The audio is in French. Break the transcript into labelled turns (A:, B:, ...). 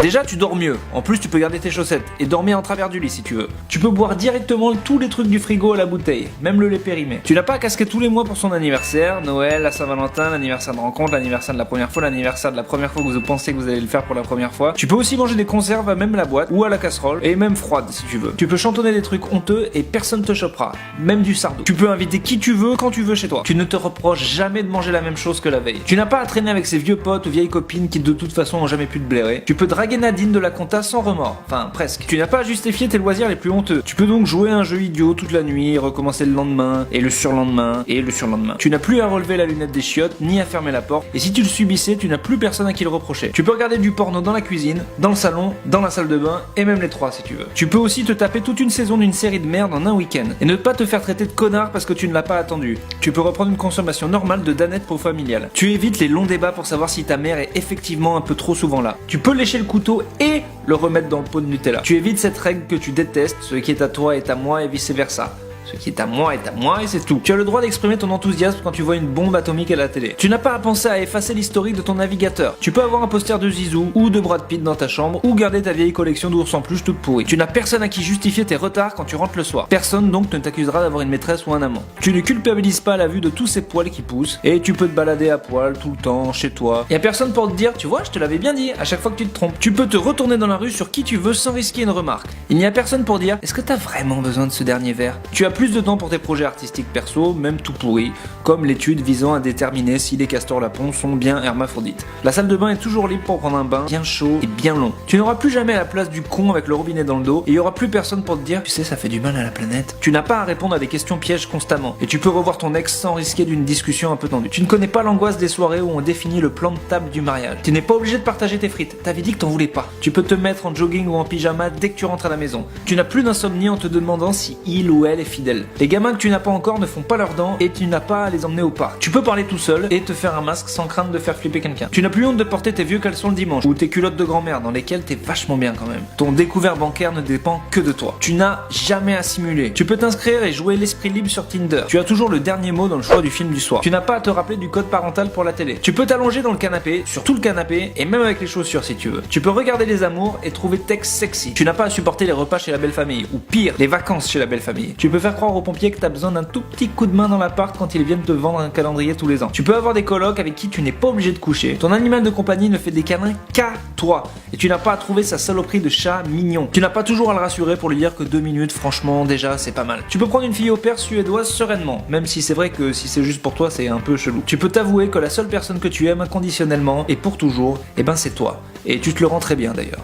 A: Déjà tu dors mieux, en plus tu peux garder tes chaussettes et dormir en travers du lit si tu veux. Tu peux boire directement tous les trucs du frigo à la bouteille, même le lait périmé. Tu n'as pas à casquer tous les mois pour son anniversaire, Noël, la Saint-Valentin, l'anniversaire de rencontre, l'anniversaire de la première fois, l'anniversaire de la première fois que vous pensez que vous allez le faire pour la première fois. Tu peux aussi manger des conserves à même la boîte ou à la casserole et même froide si tu veux. Tu peux chantonner des trucs honteux et personne te chopera, même du sardou. Tu peux inviter qui tu veux quand tu veux chez toi. Tu ne te reproches jamais de manger la même chose que la veille. Tu n'as pas à traîner avec ces vieux potes ou vieilles copines qui de toute façon ont jamais pu te blairer. Tu peux draguer Nadine de la compta sans remords, enfin presque. Tu n'as pas à justifier tes loisirs les plus honteux. Tu peux donc jouer à un jeu idiot toute la nuit, recommencer le lendemain et le surlendemain et le surlendemain. Tu n'as plus à relever la lunette des chiottes ni à fermer la porte et si tu le subissais, tu n'as plus personne à qui le reprocher. Tu peux regarder du porno dans la cuisine, dans le salon, dans la salle de bain et même les trois si tu veux. Tu peux aussi te taper toute une saison d'une série de merde en un week-end et ne pas te faire traiter de connard parce que tu ne l'as pas attendu. Tu peux reprendre une consommation normale de danettes pour familiale. Tu évites les longs débats pour savoir si ta mère est effectivement un peu trop souvent là. Tu peux lécher le couteau et le remettre dans le pot de Nutella. Tu évites cette règle que tu détestes, ce qui est à toi est à moi et vice versa. Ce qui est à moi et c'est tout. Tu as le droit d'exprimer ton enthousiasme quand tu vois une bombe atomique à la télé. Tu n'as pas à penser à effacer l'historique de ton navigateur. Tu peux avoir un poster de Zizou ou de Brad Pitt dans ta chambre ou garder ta vieille collection d'ours en peluche toute pourrie. Tu n'as personne à qui justifier tes retards quand tu rentres le soir. Personne donc ne t'accusera d'avoir une maîtresse ou un amant. Tu ne culpabilises pas à la vue de tous ces poils qui poussent et tu peux te balader à poil tout le temps chez toi. Y a personne pour te dire, tu vois, je te l'avais bien dit à chaque fois que tu te trompes. Tu peux te retourner dans la rue sur qui tu veux sans risquer une remarque. Il n'y a personne pour dire, est-ce que t'as vraiment besoin de ce dernier verre? Tu as plus de temps pour tes projets artistiques perso, même tout pourris, comme l'étude visant à déterminer si les castors lapons sont bien hermaphrodites. La salle de bain est toujours libre pour prendre un bain bien chaud et bien long. Tu n'auras plus jamais la place du con avec le robinet dans le dos et il y aura plus personne pour te dire, tu sais, ça fait du mal à la planète. Tu n'as pas à répondre à des questions pièges constamment et tu peux revoir ton ex sans risquer d'une discussion un peu tendue. Tu ne connais pas l'angoisse des soirées où on définit le plan de table du mariage. Tu n'es pas obligé de partager tes frites, t'avais dit que t'en voulais pas. Tu peux te mettre en jogging ou en pyjama dès que tu rentres à la maison. Tu n'as plus d'insomnie en te demandant si il ou elle est fidèle. Les gamins que tu n'as pas encore ne font pas leurs dents et tu n'as pas à les emmener au parc. Tu peux parler tout seul et te faire un masque sans crainte de faire flipper quelqu'un. Tu n'as plus honte de porter tes vieux caleçons le dimanche ou tes culottes de grand-mère dans lesquelles t'es vachement bien quand même. Ton découvert bancaire ne dépend que de toi. Tu n'as jamais à simuler. Tu peux t'inscrire et jouer l'esprit libre sur Tinder. Tu as toujours le dernier mot dans le choix du film du soir. Tu n'as pas à te rappeler du code parental pour la télé. Tu peux t'allonger dans le canapé, sur tout le canapé et même avec les chaussures si tu veux. Tu peux regarder les amours et trouver texte sexy. Tu n'as pas à supporter les repas chez la belle famille ou pire, les vacances chez la belle famille. Tu peux faire croire aux pompiers que t'as besoin d'un tout petit coup de main dans l'appart quand ils viennent te vendre un calendrier tous les ans. Tu peux avoir des colocs avec qui tu n'es pas obligé de coucher. Ton animal de compagnie ne fait des câlins qu'à toi. Et tu n'as pas à trouver sa saloperie de chat mignon. Tu n'as pas toujours à le rassurer pour lui dire que 2 minutes, franchement, déjà, c'est pas mal. Tu peux prendre une fille au père suédoise sereinement, même si c'est vrai que si c'est juste pour toi, c'est un peu chelou. Tu peux t'avouer que la seule personne que tu aimes inconditionnellement et pour toujours, eh ben c'est toi. Et tu te le rends très bien d'ailleurs.